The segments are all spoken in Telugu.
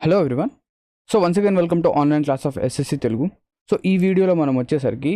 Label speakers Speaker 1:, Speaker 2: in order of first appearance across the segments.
Speaker 1: Hello everyone. So once again welcome to online class of SSC Telugu. So ఈ వీడియోలో మనం వచ్చేసరికి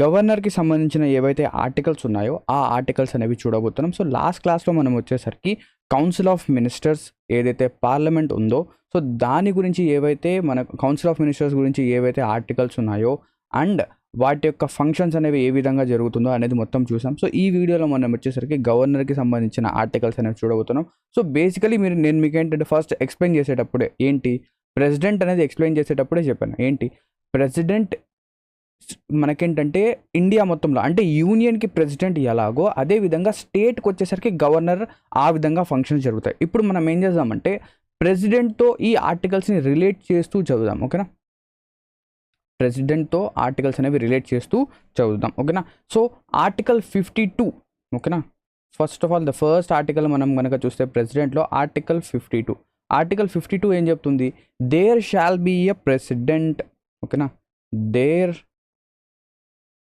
Speaker 1: గవర్నర్కి సంబంధించిన ఏవైతే ఆర్టికల్స్ ఉన్నాయో ఆ ఆర్టికల్స్ అనేవి చూడబోతున్నాం. సో లాస్ట్ క్లాస్లో మనం వచ్చేసరికి కౌన్సిల్ ఆఫ్ మినిస్టర్స్ ఏదైతే పార్లమెంట్ ఉందో సో దాని గురించి ఏవైతే మన కౌన్సిల్ ఆఫ్ మినిస్టర్స్ గురించి ఏవైతే ఆర్టికల్స్ ఉన్నాయో అండ్ వాటి యొక్క ఫంక్షన్స్ అనేవి ఏ విధంగా జరుగుతుందో అనేది మొత్తం చూసాం. సో ఈ వీడియోలో మనం వచ్చేసరికి గవర్నర్కి సంబంధించిన ఆర్టికల్స్ అనేవి చూడబోతున్నాం. సో బేసికలీ నేను మీకు ఏంటంటే ఫస్ట్ ఎక్స్ప్లెయిన్ చేసేటప్పుడే ఏంటి ప్రెసిడెంట్ అనేది ఎక్స్ప్లెయిన్ చేసేటప్పుడే చెప్పాను. ఏంటి ప్రెసిడెంట్ మనకేంటంటే ఇండియా మొత్తంలో అంటే యూనియన్కి ప్రెసిడెంట్ ఎలాగో అదే విధంగా స్టేట్కి వచ్చేసరికి గవర్నర్ ఆ విధంగా ఫంక్షన్స్ జరుగుతాయి. ఇప్పుడు మనం ఏం చేద్దామంటే ప్రెసిడెంట్తో ఈ ఆర్టికల్స్ని రిలేట్ చేస్తూ చదువుదాం. ఓకేనా, ప్రెసిడెంట్తో ఆర్టికల్స్ అనేవి రిలేట్ చేస్తూ చదువుదాం. ఓకేనా, సో ఆర్టికల్ 52. ఓకేనా, first of all the first article మనం కనుక చూస్తే ప్రెసిడెంట్లో ఆర్టికల్ 52. ఆర్టికల్ 52 ఏం చెప్తుంది? There shall be a president. ఓకేనా, there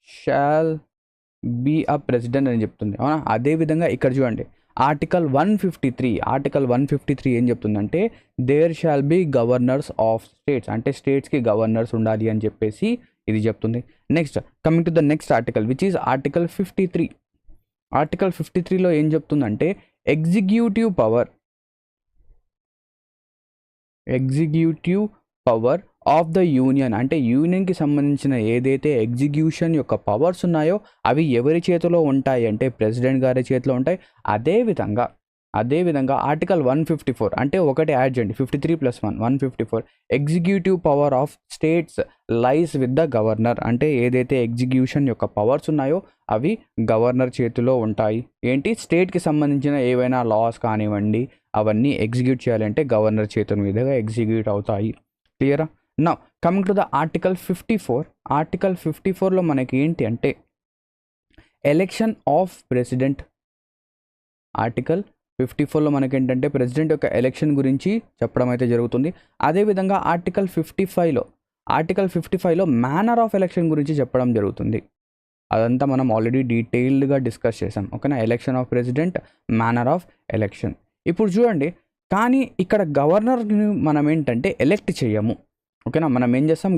Speaker 1: shall be a president అని చెప్తుంది. అవునా, అదేవిధంగా ఇక్కడ చూడండి ఆర్టికల్ 153. ఆర్టికల్ 153 ఏం చెప్తుందంటే there shall be governors of states, అంటే స్టేట్స్కి గవర్నర్స్ ఉండాలి అని చెప్పేసి ఇది చెప్తుంది. Next coming to the next article which is article 53. Article 53లో ఏం చెప్తుందంటే executive power of the union, అంటే యూనియన్కి సంబంధించిన ఏదైతే ఎగ్జిక్యూషన్ యొక్క పవర్స్ ఉన్నాయో అవి ఎవరి చేతిలో ఉంటాయి అంటే ప్రెసిడెంట్ గారి చేతిలో ఉంటాయి. అదేవిధంగా ఆర్టికల్ 154 అంటే ఒకటి యాడ్ చేయండి 53 + 1 154. Executive power of states lies with the governor, అంటే ఏదైతే ఎగ్జిక్యూషన్ యొక్క పవర్స్ ఉన్నాయో అవి గవర్నర్ చేతిలో ఉంటాయి. ఏంటి స్టేట్కి సంబంధించిన ఏవైనా లాస్ కానివ్వండి అవన్నీ ఎగ్జిక్యూట్ చేయాలంటే గవర్నర్ చేతుల మీదుగా ఎగ్జిక్యూట్ అవుతాయి. క్లియరా? Now coming to the article 54. Article 54లో మనకి ఏంటి అంటే ఎలక్షన్ ఆఫ్ ప్రెసిడెంట్. ఆర్టికల్ 54లో మనకేంటంటే ప్రెసిడెంట్ యొక్క ఎలక్షన్ గురించి చెప్పడం అయితే జరుగుతుంది. అదేవిధంగా ఆర్టికల్ 55లో మేనర్ ఆఫ్ ఎలక్షన్ గురించి చెప్పడం జరుగుతుంది. అదంతా మనం ఆల్రెడీ డీటెయిల్డ్గా డిస్కస్ చేసాం. ఓకేనా, election of president, manner of election. ఇప్పుడు చూడండి, కానీ ఇక్కడ గవర్నర్ని మనం ఏంటంటే ఎలెక్ట్ చేయము. ఓకేనా, మనం ఏం చేస్తాం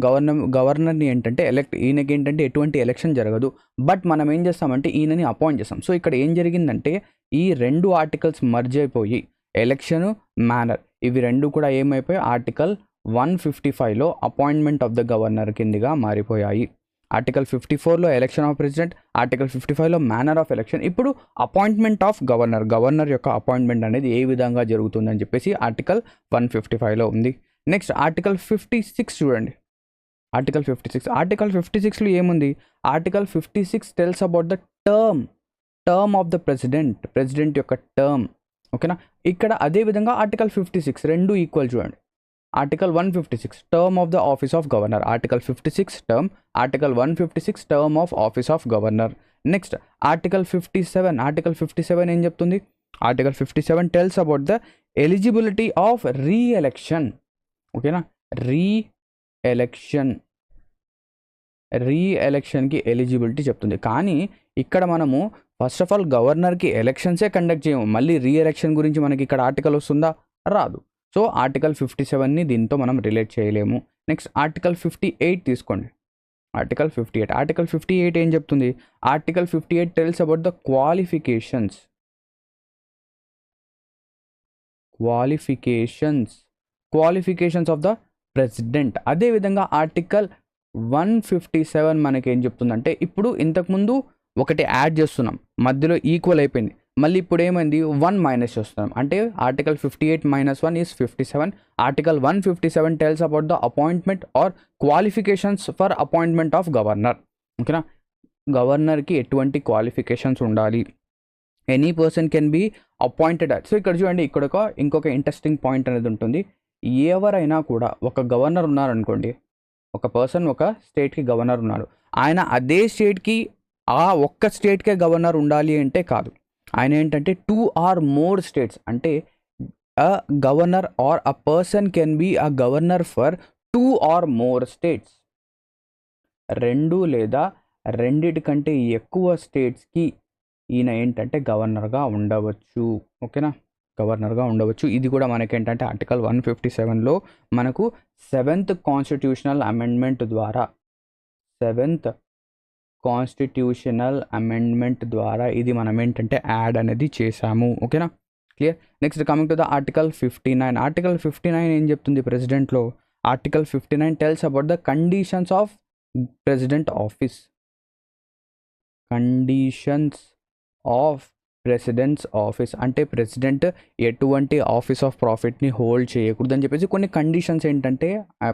Speaker 1: గవర్నర్ని ఏంటంటే ఈయనకి ఏంటంటే ఎటువంటి ఎలక్షన్ జరగదు. బట్ మనం ఏం చేస్తామంటే ఈయనని అపాయింట్ చేస్తాం. సో ఇక్కడ ఏం జరిగిందంటే ఈ రెండు ఆర్టికల్స్ మర్జ్ అయిపోయి ఎలక్షను, మేనర్ ఇవి రెండు కూడా ఏమైపోయి ఆర్టికల్ 155లో అపాయింట్మెంట్ ఆఫ్ ద గవర్నర్ కిందిగా మారిపోయాయి. ఆర్టికల్ 54లో ఎలక్షన్ ఆఫ్ ప్రెసిడెంట్, ఆర్టికల్ 55లో మేనర్ ఆఫ్ ఎలక్షన్. ఇప్పుడు అపాయింట్మెంట్ ఆఫ్ గవర్నర్ యొక్క అపాయింట్మెంట్ అనేది ఏ విధంగా జరుగుతుందని చెప్పేసి ఆర్టికల్ 155లో ఉంది. నెక్స్ట్ ఆర్టికల్ 56 చూడండి. ఆర్టికల్ 56లో ఏముంది? Article 56 tells about the term of the president యొక్క టర్మ్. ఓకేనా, ఇక్కడ అదేవిధంగా ఆర్టికల్ 56 రెండు ఈక్వల్ చూడండి. Article 156 term of the office of governor, article 56 term, article 156 term of office of governor. Next article 57 ఏం చెప్తుంది? Article 57 tells about the eligibility of re-election. ఓకేనా, రీఎలక్షన్కి ఎలిజిబిలిటీ చెప్తుంది. కానీ ఇక్కడ మనము ఫస్ట్ ఆఫ్ ఆల్ గవర్నర్కి ఎలక్షన్సే కండక్ట్ చేయము, మళ్ళీ రీఎలక్షన్ గురించి మనకి ఇక్కడ ఆర్టికల్ వస్తుందా? రాదు. సో ఆర్టికల్ 57ని దీంతో మనం రిలేట్ చేయలేము. నెక్స్ట్ ఆర్టికల్ 58 తీసుకోండి. ఆర్టికల్ 58 ఏం చెప్తుంది? Article 58 tells about the qualifications of the president. అదేవిధంగా ఆర్టికల్ 157 మనకి ఏం చెప్తుందంటే ఇప్పుడు ఇంతకుముందు ఒకటి యాడ్ చేస్తున్నాం, మధ్యలో ఈక్వల్ అయిపోయింది, మళ్ళీ ఇప్పుడు ఏమైంది 1 మైనస్ చేస్తున్నాం, అంటే article 58 - 1 is 57. Article 157 tells about the appointment are qualifications for appointment of governor. ఓకేనా, గవర్నర్కి ఎటువంటి క్వాలిఫికేషన్స్ ఉండాలి, any person can be appointed at. So ఇక్కడ చూడండి, ఇక్కడ ఇంకొక ఇంట్రెస్టింగ్ పాయింట్ అనేది ఉంటుంది. ఎవరైనా కూడా ఒక గవర్నర్ ఉన్నారనుకోండి, ఒక పర్సన్ ఒక స్టేట్కి గవర్నర్ ఉన్నాడు, ఆయన అదే స్టేట్కి ఆ ఒక్క స్టేట్కే గవర్నర్ ఉండాలి అంటే కాదు. ఆయన ఏంటంటే 2 or more స్టేట్స్, అంటే a governor or a person can be a governor for 2 or more states. 2 లేదా రెండిటి కంటే ఎక్కువ స్టేట్స్కి ఈయన ఏంటంటే గవర్నర్గా ఉండవచ్చు. ఓకేనా, గవర్నర్గా ఉండవచ్చు. ఇది కూడా మనకేంటంటే ఆర్టికల్ 157లో మనకు 7th కాన్స్టిట్యూషనల్ అమెండ్మెంట్ ద్వారా 7th కాన్స్టిట్యూషనల్ అమెండ్మెంట్ ద్వారా ఇది మనం ఏంటంటే యాడ్ అనేది చేసాము. ఓకేనా, clear. Next coming to the article 59. Article 59 ఏం చెప్తుంది ప్రెసిడెంట్లో? Article 59 tells about the conditions of president office. Conditions of president's office అంటే ప్రెసిడెంట్ ఎటువంటి ఆఫీస్ ఆఫ్ ప్రాఫిట్ని హోల్డ్ చేయకూడదు అని చెప్పేసి కొన్ని కండిషన్స్ ఏంటంటే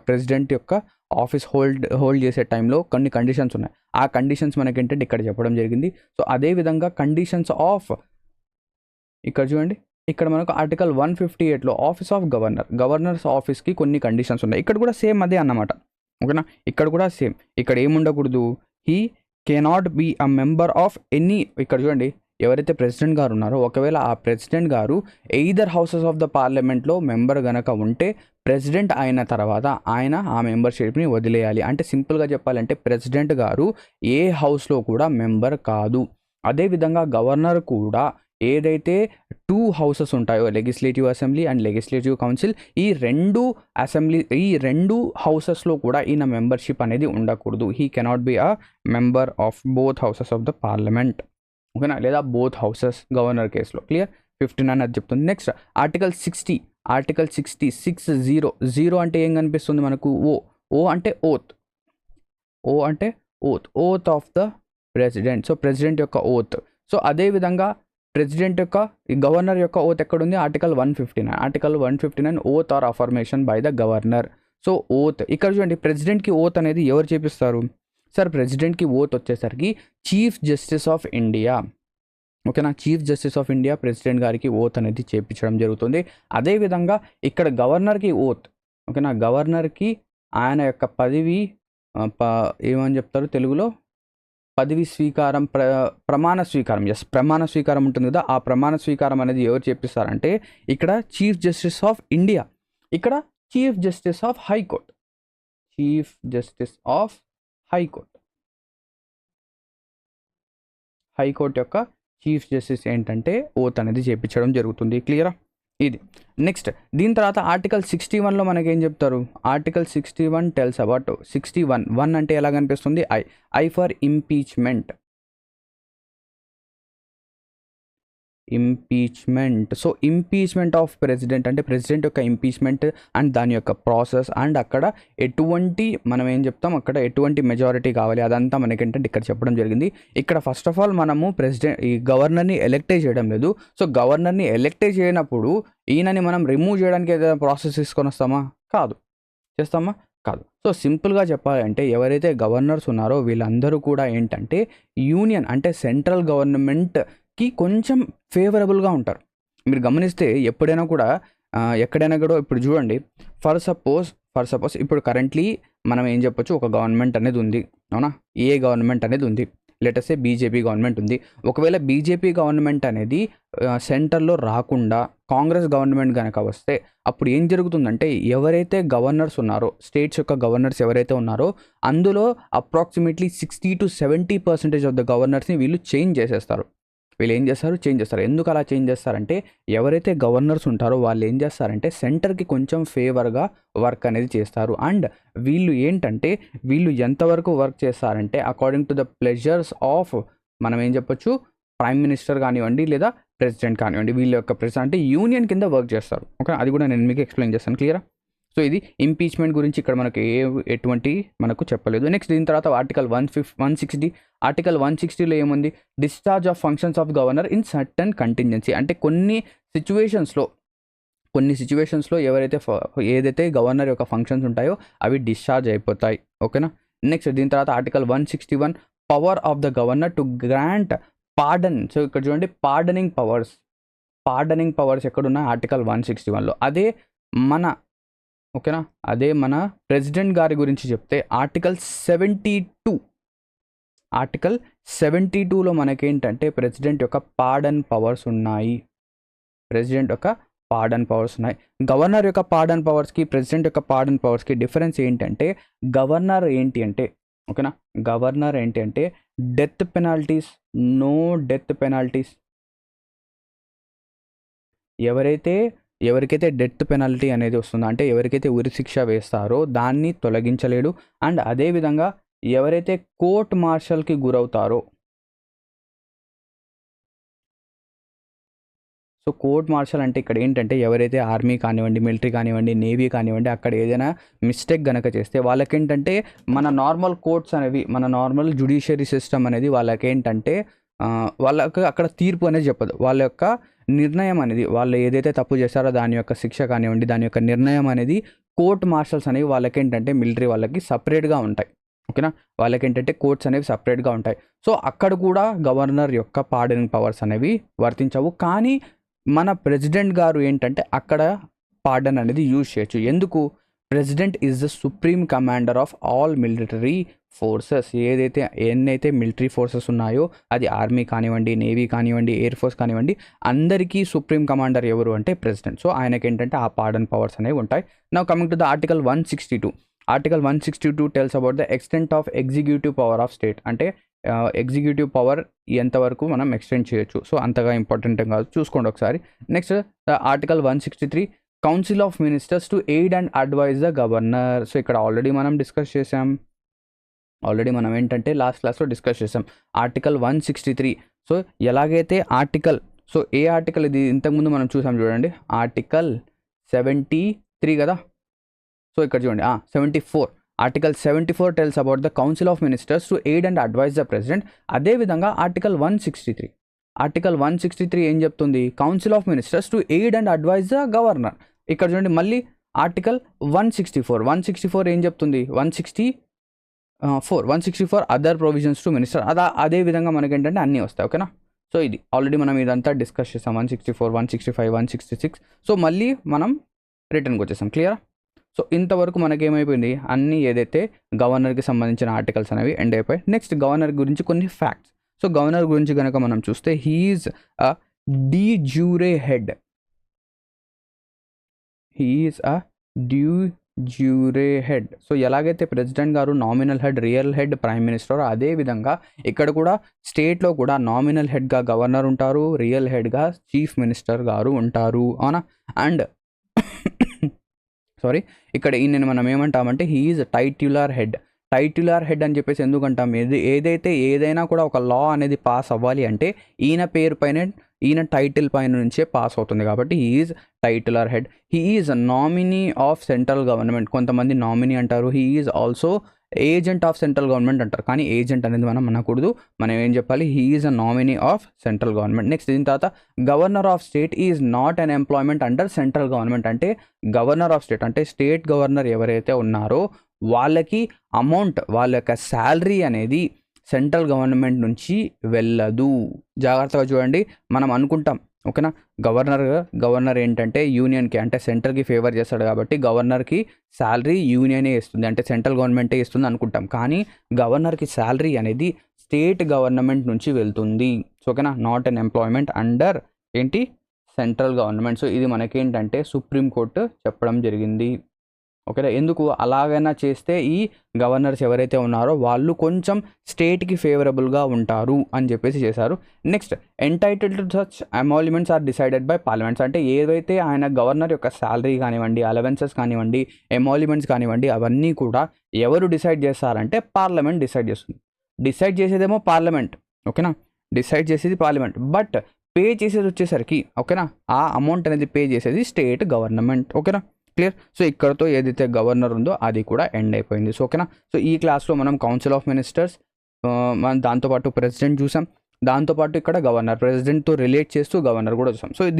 Speaker 1: ప్రెసిడెంట్ యొక్క ఆఫీస్ హోల్డ్ చేసే టైంలో కొన్ని కండిషన్స్ ఉన్నాయి. ఆ కండిషన్స్ మనకేంటంటే ఇక్కడ చెప్పడం జరిగింది. సో అదేవిధంగా కండిషన్స్ ఆఫ్ ఇక్కడ చూడండి, ఇక్కడ మనకు ఆర్టికల్ 158లో ఆఫీస్ ఆఫ్ గవర్నర్స్ ఆఫీస్కి కొన్ని కండిషన్స్ ఉన్నాయి. ఇక్కడ కూడా సేమ్ అదే అన్నమాట. ఓకేనా, ఇక్కడ కూడా సేమ్. ఇక్కడ ఏముండకూడదు, he cannot be a member of any. ఇక్కడ చూడండి, ఎవరైతే ప్రెసిడెంట్ గారు ఉన్నారో ఒకవేళ ఆ ప్రెసిడెంట్ గారు ఎయిదర్ హౌసెస్ ఆఫ్ ద పార్లమెంట్లో మెంబర్ గనక ఉంటే ప్రెసిడెంట్ అయిన తర్వాత ఆయన ఆ మెంబర్షిప్ని వదిలేయాలి. అంటే సింపుల్గా చెప్పాలంటే ప్రెసిడెంట్ గారు ఏ హౌస్లో కూడా మెంబర్ కాదు. అదేవిధంగా గవర్నర్ కూడా ఏదైతే 2 హౌసెస్ ఉంటాయో legislative assembly and legislative council, ఈ రెండు హౌసెస్లో కూడా ఈయన మెంబర్షిప్ అనేది ఉండకూడదు. He cannot be a member of both houses of the parliament. ఓకేనా, లేదా బోత్ హౌసెస్ గవర్నర్ కేసులో. క్లియర్, 59 అది చెప్తుంది. Next article 60. ఆర్టికల్ 60 అంటే ఏం కనిపిస్తుంది మనకు? ఓ అంటే ఓత్. ఓ అంటే oath of the president. So president యొక్క ఓత్. సో అదేవిధంగా ప్రెసిడెంట్ యొక్క గవర్నర్ యొక్క ఓత్ ఎక్కడుంది? Article 159. Article 159 oath or affirmation by the governor. So oath ఇక్కడ చూడండి, ప్రెసిడెంట్కి ఓత్ అనేది ఎవరు చేపిస్తారు సార్? ప్రెసిడెంట్కి ఓత్ వచ్చేసరికి చీఫ్ జస్టిస్ ఆఫ్ ఇండియా. ఓకేనా, chief justice of India president గారికి ఓత్ అనేది చేయించడం జరుగుతుంది. అదేవిధంగా ఇక్కడ గవర్నర్కి ఓత్. ఓకేనా, గవర్నర్కి ఆయన యొక్క పదవి ఏమని చెప్తారు తెలుగులో? పదవి స్వీకారం, ప్రమాణ స్వీకారం. ప్రమాణ స్వీకారం ఉంటుంది కదా, ఆ ప్రమాణ స్వీకారం అనేది ఎవరు చేపిస్తారంటే ఇక్కడ చీఫ్ జస్టిస్ ఆఫ్ ఇండియా, ఇక్కడ chief justice of high court. Chief justice of high court. High court యొక్క చీఫ్ జస్టిస్ ఏంటంటే ఓత్ అనేది చేయించడం జరుగుతుంది. క్లియరా? ఇది నెక్స్ట్. దీని తర్వాత ఆర్టికల్ 61లో మనకేం చెప్తారు? ఆర్టికల్ 61 టెల్స్ అబౌట్ 61 అంటే ఎలా కనిపిస్తుంది? I for impeachment. So impeachment of president అంటే ప్రెసిడెంట్ యొక్క ఇంపీచ్మెంట్ అండ్ దాని యొక్క ప్రాసెస్ అండ్ అక్కడ ఎటువంటి మనం ఏం చెప్తాం, అక్కడ ఎటువంటి మెజారిటీ కావాలి అదంతా మనకేంటంటే ఇక్కడ చెప్పడం జరిగింది. ఇక్కడ ఫస్ట్ ఆఫ్ ఆల్ మనము ఈ గవర్నర్ని ఎలెక్టే చేయడం లేదు. సో గవర్నర్ని ఎలెక్టే చేయనప్పుడు ఈయనని మనం రిమూవ్ చేయడానికి ఏదైనా ప్రాసెస్ తీసుకొని వస్తామా? కాదు. చేస్తామా? కాదు. సో సింపుల్గా చెప్పాలంటే ఎవరైతే గవర్నర్స్ ఉన్నారో వీళ్ళందరూ కూడా ఏంటంటే యూనియన్ అంటే సెంట్రల్ గవర్నమెంట్కి కొంచెం ఫేవరబుల్గా ఉంటారు. మీరు గమనిస్తే ఎప్పుడైనా కూడా ఎక్కడైనా కూడా ఇప్పుడు చూడండి, ఫర్ సపోజ్ ఇప్పుడు కరెంట్లీ మనం ఏం చెప్పొచ్చు, ఒక గవర్నమెంట్ అనేది ఉంది, అవునా? ఏ గవర్నమెంట్ అనేది ఉంది, లెటర్సే బీజేపీ గవర్నమెంట్ ఉంది. ఒకవేళ బీజేపీ గవర్నమెంట్ అనేది సెంటర్లో రాకుండా కాంగ్రెస్ గవర్నమెంట్ కనుక వస్తే అప్పుడు ఏం జరుగుతుందంటే ఎవరైతే గవర్నర్స్ ఉన్నారో, స్టేట్స్ యొక్క గవర్నర్స్ ఎవరైతే ఉన్నారో అందులో అప్రాక్సిమేట్లీ 60 to 70% ఆఫ్ ద గవర్నర్స్ని వీళ్ళు చేంజ్ చేసేస్తారు. చేంజ్ చేస్తారు. ఎందుకు అలా చేంజ్ చేస్తారంటే ఎవరైతే గవర్నర్స్ ఉంటారో వాళ్ళు ఏం చేస్తారంటే సెంటర్కి కొంచెం ఫేవర్గా వర్క్ అనేది చేస్తారు. అండ్ వీళ్ళు ఏంటంటే వీళ్ళు ఎంతవరకు వర్క్ చేస్తారంటే according to the pleasures of మనం ఏం చెప్పొచ్చు, ప్రైమ్ మినిస్టర్ కానివ్వండి లేదా ప్రెసిడెంట్ కానివ్వండి, వీళ్ళ యొక్క ప్రెసిడెంట్ అంటే యూనియన్ కింద వర్క్ చేస్తారు. ఓకే, అది కూడా నేను మీకు ఎక్స్ప్లెయిన్ చేస్తాను. క్లియరా? సో ఇది ఇంపీచ్మెంట్ గురించి ఇక్కడ మనకి ఎటువంటి మనకు చెప్పలేదు. నెక్స్ట్ దీని తర్వాత ఆర్టికల్ 160. ఆర్టికల్ 160లో ఏముంది? Discharge of functions of governor in certain contingency. అంటే కొన్ని సిచ్యువేషన్స్లో ఏదైతే గవర్నర్ యొక్క ఫంక్షన్స్ ఉంటాయో అవి డిశ్చార్జ్ అయిపోతాయి. ఓకేనా? నెక్స్ట్ దీని తర్వాత article 161 power of the governor to grant pardon. So ఇక్కడ చూడండి, పార్డనింగ్ పవర్స్ ఎక్కడున్నా ఆర్టికల్ 161లో. అదే మన ప్రెసిడెంట్ గారి గురించి చెప్తే ఆర్టికల్ 72లో మనకేంటంటే ప్రెసిడెంట్ యొక్క పార్డన్ పవర్స్ ఉన్నాయి. గవర్నర్ యొక్క పార్డన్ పవర్స్కి ప్రెసిడెంట్ యొక్క పార్డన్ పవర్స్కి డిఫరెన్స్ ఏంటంటే గవర్నర్ ఏంటి అంటే death penalties, no death penalties. ఎవరికైతే డెత్ పెనాల్టీ అనేది వస్తుందో, అంటే ఎవరికైతే ఉరిశిక్ష వేస్తారో దాన్ని తొలగించలేడు. అండ్ అదేవిధంగా ఎవరైతే కోర్ట్ మార్షల్కి గురవుతారో, సో కోర్ట్ మార్షల్ అంటే ఇక్కడ ఏంటంటే ఎవరైతే ఆర్మీ కానివ్వండి, మిలిటరీ కానివ్వండి, నేవీ కానివ్వండి, అక్కడ ఏదైనా మిస్టేక్ గనక చేస్తే వాళ్ళకేంటంటే మన నార్మల్ కోర్ట్స్ అనేవి, మన నార్మల్ జ్యుడిషియరీ సిస్టమ్ అనేది వాళ్ళకేంటంటే వాళ్ళకి అక్కడ తీర్పు అనేది చెప్పదు. వాళ్ళ యొక్క నిర్ణయం అనేది, వాళ్ళు ఏదైతే తప్పు చేస్తారో దాని యొక్క శిక్ష కానివ్వండి, దాని యొక్క నిర్ణయం అనేది కోర్ట్ మార్షల్స్ అనేవి వాళ్ళకేంటంటే మిలిటరీ వాళ్ళకి సపరేట్గా ఉంటాయి. ఓకేనా, వాళ్ళకేంటంటే కోర్ట్స్ అనేవి సపరేట్గా ఉంటాయి. సో అక్కడ కూడా గవర్నర్ యొక్క పార్డనింగ్ పవర్స్ అనేవి వర్తించవు. కానీ మన ప్రెసిడెంట్ గారు ఏంటంటే అక్కడ పార్డన్ అనేది యూజ్ చేయొచ్చు. ఎందుకు? President is the supreme commander of all military forces. ఎన్నైతే మిలిటరీ ఫోర్సెస్ ఉన్నాయో, అది ఆర్మీ కానివ్వండి, నేవీ కానివ్వండి, ఎయిర్ ఫోర్స్ కానివ్వండి, అందరికీ సుప్రీం కమాండర్ ఎవరు అంటే ప్రెసిడెంట్. సో ఆయనకి ఏంటంటే ఆ పార్డన్ పవర్స్ అనేవి ఉంటాయి. Now coming to the article 162. Article 162 tells about the extent of executive power of state. అంటే ఎగ్జిక్యూటివ్ పవర్ ఎంతవరకు మనం ఎక్స్టెండ్ చేయొచ్చు. సో అంతగా ఇంపార్టెంట్ కాదు, చూసుకోండి ఒకసారి. Next article 163, council of ministers to aid and advise the governor. So ఇక్కడ ఆల్రెడీ మనం డిస్కస్ చేసాం. ఏంటంటే లాస్ట్ క్లాస్లో డిస్కస్ చేసాం ఆర్టికల్ 163. సో ఎలాగైతే సో ఏ ఆర్టికల్ ఇది? ఇంతకుముందు మనం చూసాం చూడండి, ఆర్టికల్ 73 కదా. సో ఇక్కడ చూడండి 74. Article 74 tells about the council of ministers to aid and advise the president. అదేవిధంగా ఆర్టికల్ 163 ఏం చెప్తుంది? Council of ministers to aid and advise the governor. ఇక్కడ చూడండి మళ్ళీ ఆర్టికల్ 164 ఏం చెప్తుంది? 164 అదర్ ప్రొవిజన్స్ టు మినిస్టర్. అదే విధంగా మనకి ఏంటంటే అన్నీ వస్తాయి. ఓకేనా, సో ఇది ఆల్రెడీ మనం ఇదంతా డిస్కస్ చేసాం. 164, 165, 166. సో మళ్ళీ మనం రిటర్న్కి వచ్చేసాం. క్లియరా? సో ఇంతవరకు మనకేమైపోయింది, అన్నీ ఏదైతే గవర్నర్కి సంబంధించిన ఆర్టికల్స్ అనేవి ఎండ్ అయిపోయాయి. నెక్స్ట్ గవర్నర్ గురించి కొన్ని ఫ్యాక్ట్స్. సో గవర్నర్ గురించి కనుక మనం చూస్తే, హీఈస్ అ డి జ్యూరే హెడ్. సో ఎలాగైతే ప్రెసిడెంట్ గారు nominal head, real head prime minister, అదే విధంగా ఇక్కడ కూడా స్టేట్లో కూడా నామినల్ హెడ్గా గవర్నర్ ఉంటారు, రియల్ హెడ్గా చీఫ్ మినిస్టర్ గారు ఉంటారు. అవునా? అండ్ ఇక్కడ ఈయన మనం ఏమంటామంటే హీ ఈజ్ టైట్యులర్ హెడ్ అని చెప్పేసి ఎందుకంటాం? ఏదైనా కూడా ఒక లా అనేది పాస్ అవ్వాలి అంటే ఈయన పేరు పైన, ఈయన టైటిల్ పైన నుంచే పాస్ అవుతుంది. కాబట్టి he is titular head. He is nominee of central government. కొంతమంది నామినీ అంటారు. He is also agent of central government అంటారు. కానీ ఏజెంట్ అనేది మనం అనకూడదు. మనం ఏం చెప్పాలి? He is a nominee of central government. Next దీని తర్వాత governor of state is not an employment under central government. అంటే గవర్నర్ ఆఫ్ స్టేట్ అంటే స్టేట్ గవర్నర్ ఎవరైతే ఉన్నారో వాళ్ళకి అమౌంట్, వాళ్ళ యొక్క శాలరీ అనేది సెంట్రల్ గవర్నమెంట్ నుంచి వెళ్ళదు. జాగ్రత్తగా చూడండి. మనం అనుకుంటాం, ఓకేనా, గవర్నర్ ఏంటంటే యూనియన్కి అంటే సెంట్రల్కి ఫేవర్ చేస్తాడు కాబట్టి గవర్నర్కి శాలరీ యూనియనే ఇస్తుంది, అంటే సెంట్రల్ గవర్నమెంటే ఇస్తుంది అనుకుంటాం. కానీ గవర్నర్కి శాలరీ అనేది స్టేట్ గవర్నమెంట్ నుంచి వెళ్తుంది. ఓకేనా, నాట్ అన్ ఎంప్లాయ్మెంట్ అండర్ ఏంటి సెంట్రల్ గవర్నమెంట్. సో ఇది మనకేంటంటే సుప్రీంకోర్టు చెప్పడం జరిగింది. ఓకేనా, ఎందుకు అలాగైనా చేస్తే ఈ గవర్నర్స్ ఎవరైతే ఉన్నారో వాళ్ళు కొంచెం స్టేట్కి ఫేవరబుల్గా ఉంటారు అని చెప్పేసి చేశారు. Next, entitled to such emoluments are decided by parliaments. అంటే ఏవైతే ఆయన గవర్నర్ యొక్క శాలరీ కానివ్వండి, అలవెన్సెస్ కానివ్వండి, ఎమాల్యుమెంట్స్ కానివ్వండి, అవన్నీ కూడా ఎవరు డిసైడ్ చేస్తారంటే పార్లమెంట్ డిసైడ్ చేస్తుంది. డిసైడ్ చేసేదేమో పార్లమెంట్, ఓకేనా, డిసైడ్ చేసేది పార్లమెంట్. బట్ పే చేసేది వచ్చేసరికి, ఓకేనా, ఆ అమౌంట్ అనేది పే చేసేది స్టేట్ గవర్నమెంట్. ఓకేనా, క్లియర్? సో ఇక్కడతో ఏదైతే గవర్నర్ ఉందో అది కూడా ఎండ్ అయిపోయింది. సో ఓకేనా, సో ఈ క్లాస్లో మనం కౌన్సిల్ ఆఫ్ మినిస్టర్స్, మనం దాంతోపాటు ప్రెసిడెంట్ చూసాం, దాంతోపాటు ఇక్కడ గవర్నర్, ప్రెసిడెంట్తో రిలేట్ చేస్తూ గవర్నర్ కూడా చూసాం. సో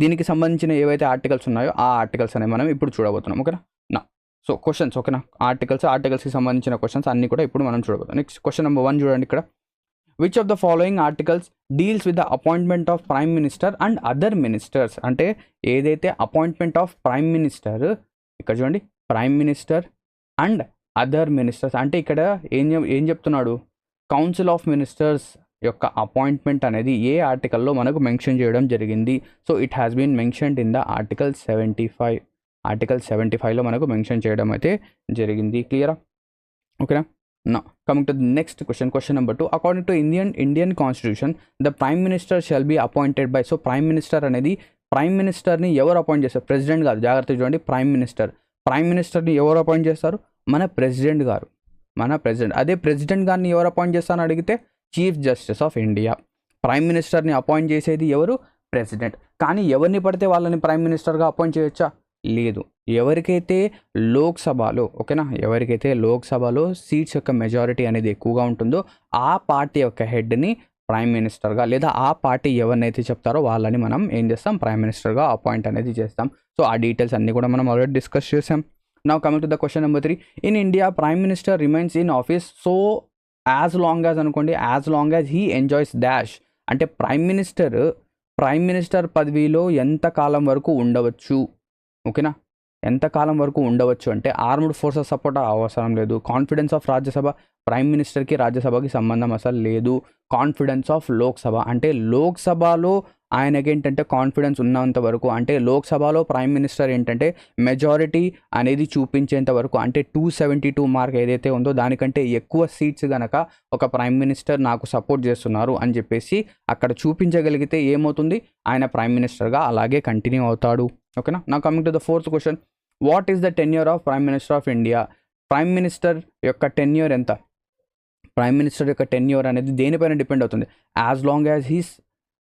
Speaker 1: దీనికి సంబంధించిన ఏవైతే ఆర్టికల్స్ ఉన్నాయో ఆ ఆర్టికల్స్ అనేవి మనం ఇప్పుడు చూడబోతున్నాం. ఓకేనా, సో క్వశ్చన్స్, ఓకేనా, ఆర్టికల్స్కి సంబంధించిన క్వశ్చన్స్ అన్నీ కూడా ఇప్పుడు మనం చూడబోతున్నాం. నెక్స్ట్ క్వశ్చన్ నెంబర్ 1 చూడండి. ఇక్కడ which of the following articles deals with the appointment of prime minister and other ministers. అంటే ఏదైతే అపాయింట్మెంట్ ఆఫ్ ప్రైమ్ మినిస్టర్, ఇక్కడ చూడండి, prime minister and other ministers, అంటే ఇక్కడ ఏం చెప్తున్నాడు? కౌన్సిల్ ఆఫ్ మినిస్టర్స్ యొక్క అపాయింట్మెంట్ అనేది ఏ ఆర్టికల్లో మనకు మెన్షన్ చేయడం జరిగింది? So it has been mentioned in the article 75. Article 75లో మనకు మెన్షన్ చేయడం అయితే జరిగింది. క్లియరా? ఓకేనా. Now, coming to the next question number 2. According to Indian Constitution, the Prime Minister shall be appointed by. So, Prime Minister అనేది ప్రైమ్ మినిస్టర్ని ఎవరు అపాయింట్ చేస్తారు? ప్రెసిడెంట్ కాదు, జాగ్రత్త చూడండి. ప్రైమ్ మినిస్టర్ని ఎవరు అపాయింట్ చేస్తారు? మన ప్రెసిడెంట్ గారు, మన ప్రెసిడెంట్. అదే ప్రెసిడెంట్ గారిని ఎవరు అపాయింట్ చేస్తారని అడిగితే chief justice of India. Prime మినిస్టర్ని అపాయింట్ చేసేది ఎవరు? ప్రెసిడెంట్. కానీ ఎవరిని పడితే వాళ్ళని ప్రైమ్ మినిస్టర్గా అపాయింట్ చేయొచ్చా? లేదు. ఎవరికైతే లోక్సభలో, ఓకేనా, ఎవరికైతే లోక్సభలో సీట్స్ యొక్క మెజారిటీ అనేది ఎక్కువగా ఉంటుందో ఆ పార్టీ యొక్క హెడ్ని ప్రైమ్ మినిస్టర్గా, లేదా ఆ పార్టీ ఎవరినైతే చెప్తారో వాళ్ళని మనం ఏం చేస్తాం? ప్రైమ్ మినిస్టర్గా అపాయింట్ అనేది చేస్తాం. సో ఆ డీటెయిల్స్ అన్నీ కూడా మనం ఆల్రెడీ డిస్కస్ చేసాం. Now coming to the question number 3. In India prime minister remains in office so as long as, అనుకోండి, as long as he enjoys dash. అంటే ప్రైమ్ మినిస్టర్ పదవిలో ఎంత కాలం వరకు ఉండవచ్చు? ఓకేనా, ఎంతకాలం వరకు ఉండవచ్చు అంటే ఆర్మ్డ్ ఫోర్సెస్ సపోర్ట్ అవసరం లేదు. కాన్ఫిడెన్స్ ఆఫ్ రాజ్యసభ, ప్రైమ్ మినిస్టర్కి రాజ్యసభకి సంబంధం అసలు లేదు. కాన్ఫిడెన్స్ ఆఫ్ లోక్సభ, అంటే లోక్సభలో ఆయనకి ఏంటంటే కాన్ఫిడెన్స్ ఉన్నంత వరకు, అంటే లోక్సభలో ప్రైమ్ మినిస్టర్ ఏంటంటే మెజారిటీ అనేది చూపించేంత వరకు, అంటే 272 మార్క్ ఏదైతే ఉందో దానికంటే ఎక్కువ సీట్స్ కనుక ఒక ప్రైమ్ మినిస్టర్ నాకు సపోర్ట్ చేస్తున్నారు అని చెప్పేసి అక్కడ చూపించగలిగితే ఏమవుతుంది? ఆయన ప్రైమ్ మినిస్టర్గా అలాగే కంటిన్యూ అవుతాడు. ఓకేనా. Now coming to the 4th question. What is the tenure of prime minister of India? Prime minister యొక్క టెన్యూర్ ఎంత? ప్రైమ్ మినిస్టర్ యొక్క టెన్యూర్ అనేది దేనిపైన డిపెండ్ అవుతుంది? As long as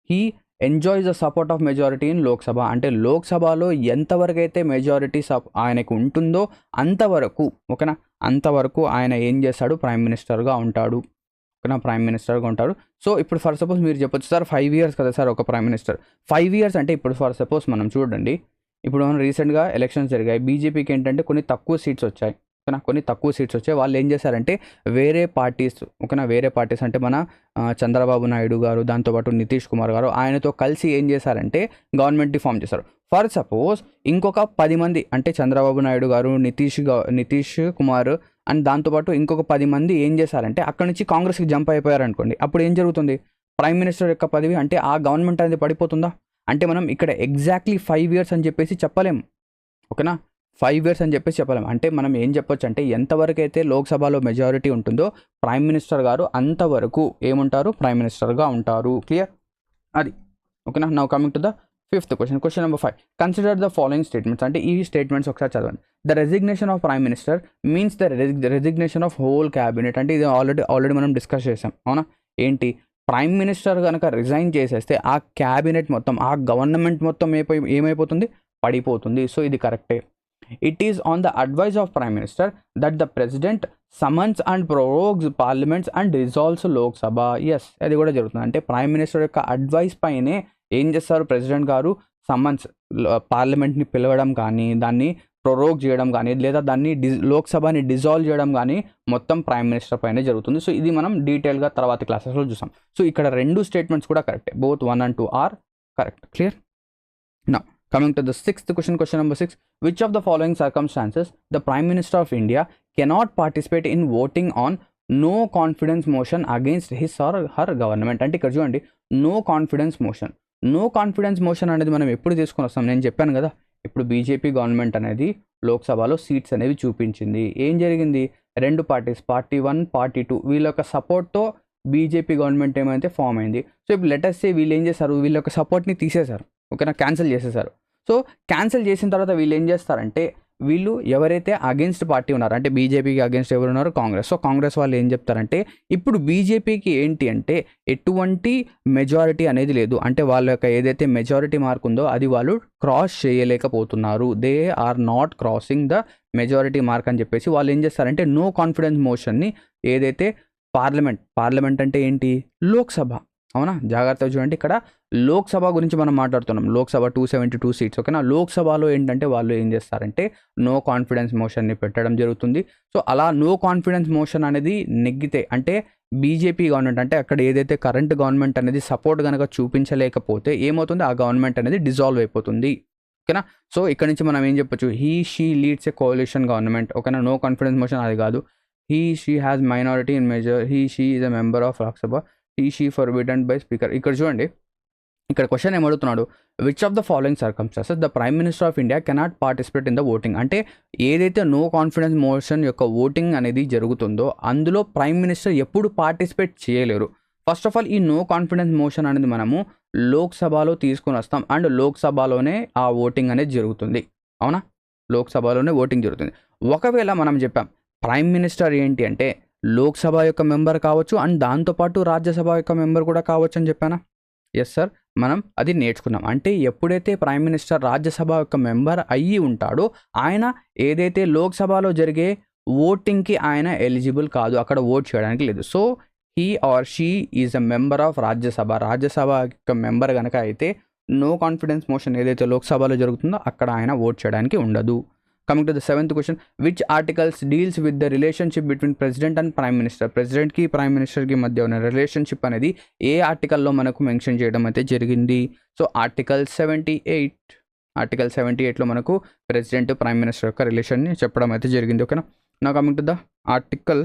Speaker 1: he enjoys the support of majority in Lok Sabha, అంటే లోక్సభలో ఎంతవరకు అయితే మెజారిటీ ఆయనకు ఉంటుందో అంతవరకు, ఓకేనా, అంతవరకు ఆయన ఏం చేస్తాడు? ప్రైమ్ మినిస్టర్గా ఉంటాడు. ఓకేనా, ప్రైమ్ మినిస్టర్గా ఉంటాడు. సో ఇప్పుడు ఫర్ సపోజ్ మీరు చెప్పొచ్చు, సార్ 5 years కదా సార్ ఒక ప్రైమ్ మినిస్టర్. 5 years అంటే ఇప్పుడు ఫర్ సపోజ్ మనం చూడండి, ఇప్పుడు మనం రీసెంట్గా ఎలక్షన్స్ జరిగాయి. బీజేపీకి ఏంటంటే కొన్ని తక్కువ సీట్స్ వచ్చాయి. ఓకేనా, కొన్ని తక్కువ సీట్స్ వచ్చాయి. వాళ్ళు ఏం చేశారంటే వేరే పార్టీస్, ఓకేనా, వేరే పార్టీస్ అంటే మన చంద్రబాబు నాయుడు గారు, దాంతోపాటు నితీష్ కుమార్ గారు ఆయనతో కలిసి ఏం చేశారంటే గవర్నమెంట్ని ఫామ్ చేశారు. ఫర్ సపోజ్ ఇంకొక 10 మంది, అంటే చంద్రబాబు నాయుడు గారు, నితీష్ కుమార్ అండ్ దాంతోపాటు ఇంకొక 10 మంది ఏం చేశారంటే అక్కడ నుంచి కాంగ్రెస్కి జంప్ అయిపోయారు అనుకోండి. అప్పుడు ఏం జరుగుతుంది? ప్రైమ్ మినిస్టర్ యొక్క పదవి అంటే ఆ గవర్నమెంట్ అనేది పడిపోతుందా? అంటే మనం ఇక్కడ ఎగ్జాక్ట్లీ 5 years అని చెప్పేసి చెప్పలేము. ఓకేనా, 5 years అని చెప్పేసి చెప్పలేము. అంటే మనం ఏం చెప్పొచ్చు అంటే ఎంతవరకు అయితే లోక్సభలో మెజారిటీ ఉంటుందో ప్రైమ్ మినిస్టర్ గారు అంతవరకు ఏముంటారు? ప్రైమ్ మినిస్టర్గా ఉంటారు. క్లియర్? అది ఓకేనా. Now coming to the 5th question. Question number 5. Consider the following statements. అంటే ఈ స్టేట్మెంట్స్ ఒకసారి చదవండి. The resignation of prime minister means the resignation of whole cabinet. అంటే ఇది ఆల్రెడీ మనం డిస్కస్ చేసాం. అవునా? ఏంటి? ప్రైమ్ మినిస్టర్ కనుక రిజైన్ చేసేస్తే ఆ క్యాబినెట్ మొత్తం, ఆ గవర్నమెంట్ మొత్తం ఏమైపోతుంది? పడిపోతుంది. సో ఇది కరెక్టే. It is on the advice of prime minister that the president summons and prorogues parliaments and resolves Lok Sabha. Yes, అది కూడా జరుగుతుంది. అంటే ప్రైమ్ మినిస్టర్ యొక్క అడ్వైస్ పైనే ఏం చేస్తారు? ప్రెసిడెంట్ గారు సమన్స్, పార్లమెంట్ని పిలవడం కానీ, దాన్ని ప్రొరోగ్ చేయడం కానీ, లేదా దాన్ని లోక్సభని డిజాల్వ్ చేయడం కానీ మొత్తం ప్రైమ్ మినిస్టర్ పైనే జరుగుతుంది. సో ఇది మనం డీటెయిల్గా తర్వాత క్లాసెస్లో చూసాం. సో ఇక్కడ 2 స్టేట్మెంట్స్ కూడా కరెక్టే. Both 1 and 2 are correct. Clear? Now coming to the 6th question, question number 6. Which of the following circumstances the Prime Minister of India cannot participate in voting on no confidence motion against his or her government? అంటే ఇక్కడ చూడండి, నో కాన్ఫిడెన్స్ మోషన్ అనేది మనం ఎప్పుడు తీసుకొని వస్తాం? నేను చెప్పాను కదా, ఇప్పుడు బీజేపీ గవర్నమెంట్ అనేది లోక్సభలో సీట్స్ అనేవి చూపించింది. ఏం జరిగింది? 2 పార్టీస్, పార్టీ 1, పార్టీ 2, వీళ్ళ యొక్క సపోర్ట్తో బీజేపీ గవర్నమెంట్ ఏమైతే ఫామ్ అయింది. సో ఇప్పుడు లెటర్స్ సే వీళ్ళు ఏం చేశారు? వీళ్ళ యొక్క సపోర్ట్ని తీసేశారు. ఓకేనా, క్యాన్సిల్ చేసేసారు. సో క్యాన్సిల్ చేసిన తర్వాత వీళ్ళు ఏం చేస్తారంటే, వీళ్ళు ఎవరైతే అగెన్స్ట్ పార్టీ ఉన్నారో, అంటే బీజేపీకి అగెన్స్ట్ ఎవరు ఉన్నారో? కాంగ్రెస్. సో కాంగ్రెస్ వాళ్ళు ఏం చెప్తారంటే, ఇప్పుడు బీజేపీకి ఏంటి అంటే ఎటువంటి మెజారిటీ అనేది లేదు. అంటే వాళ్ళ యొక్క ఏదైతే మెజారిటీ మార్క్ ఉందో అది వాళ్ళు క్రాస్ చేయలేకపోతున్నారు. They are not crossing the majority mark అని చెప్పేసి వాళ్ళు ఏం చేస్తారంటే నో కాన్ఫిడెన్స్ మోషన్ని ఏదైతే పార్లమెంట్ అంటే ఏంటి? లోక్సభ. అవునా? జాగ్రత్తగా చూడండి, ఇక్కడ లోక్సభ గురించి మనం మాట్లాడుతున్నాం. లోక్సభ 272 సీట్స్. ఓకేనా, లోక్సభలో ఏంటంటే వాళ్ళు ఏం చేస్తారంటే నో కాన్ఫిడెన్స్ మోషన్ని పెట్టడం జరుగుతుంది. సో అలా నో కాన్ఫిడెన్స్ మోషన్ అనేది నెగ్గితే, అంటే బీజేపీ గవర్నమెంట్, అంటే అక్కడ ఏదైతే కరెంట్ గవర్నమెంట్ అనేది సపోర్ట్ కనుక చూపించలేకపోతే ఏమవుతుంది? ఆ గవర్నమెంట్ అనేది డిజాల్వ్ అయిపోతుంది. ఓకేనా, సో ఇక్కడ నుంచి మనం ఏం చెప్పొచ్చు? She leads a coalition government. ఓకేనా, నో కాన్ఫిడెన్స్ మోషన్ అది కాదు. She has minority in major, she is a member of Lok Sabha, she forbidden by speaker. ఇక్కడ చూడండి, ఇక్కడ క్వశ్చన్ ఏమడుతున్నాడు? Which of the following circumstances the prime minister of India cannot participate in the voting. అంటే ఏదైతే నో కాన్ఫిడెన్స్ మోషన్ యొక్క ఓటింగ్ అనేది జరుగుతుందో అందులో ప్రైమ్ మినిస్టర్ ఎప్పుడు పార్టిసిపేట్ చేయలేరు. ఫస్ట్ ఆఫ్ ఆల్ ఈ నో కాన్ఫిడెన్స్ మోషన్ అనేది మనము లోక్సభలో తీసుకుని వస్తాం అండ్ లోక్సభలోనే ఆ ఓటింగ్ అనేది జరుగుతుంది. అవునా, లోక్సభలోనే ఓటింగ్ జరుగుతుంది. ఒకవేళ మనం చెప్పాం ప్రైమ్ మినిస్టర్ ఏంటి అంటే లోక్సభ యొక్క మెంబర్ కావచ్చు అండ్ దాంతోపాటు రాజ్యసభ యొక్క మెంబర్ కూడా కావచ్చు అని చెప్పానా? ఎస్ సార్, మనం అది నేర్చుకున్నాం. అంటే ఎప్పుడైతే ప్రైమ్ మినిస్టర్ రాజ్యసభ యొక్క మెంబర్ అయ్యి ఉంటాడో ఆయన ఏదైతే లోక్సభలో జరిగే ఓటింగ్కి ఆయన ఎలిజిబుల్ కాదు, అక్కడ ఓట్ చేయడానికి లేదు. So he or she is a member of Rajya Sabha. Rajya Sabha యొక్క మెంబర్ కనుక అయితే నో కాన్ఫిడెన్స్ మోషన్ ఏదైతే లోక్సభలో జరుగుతుందో అక్కడ ఆయన ఓట్ చేయడానికి ఉండదు. Coming to the 7th question, which articles deals with the relationship between president and prime minister? ప్రెసిడెంట్కి ప్రైమ్ మినిస్టర్కి మధ్య ఉన్న రిలేషన్షిప్ అనేది ఏ ఆర్టికల్లో మనకు మెన్షన్ చేయడం అయితే జరిగింది? So article 78. ఆర్టికల్ 78లో మనకు ప్రెసిడెంట్ ప్రైమ్ మినిస్టర్ యొక్క రిలేషన్ని చెప్పడం అయితే జరిగింది. ఓకేనా, now coming to the article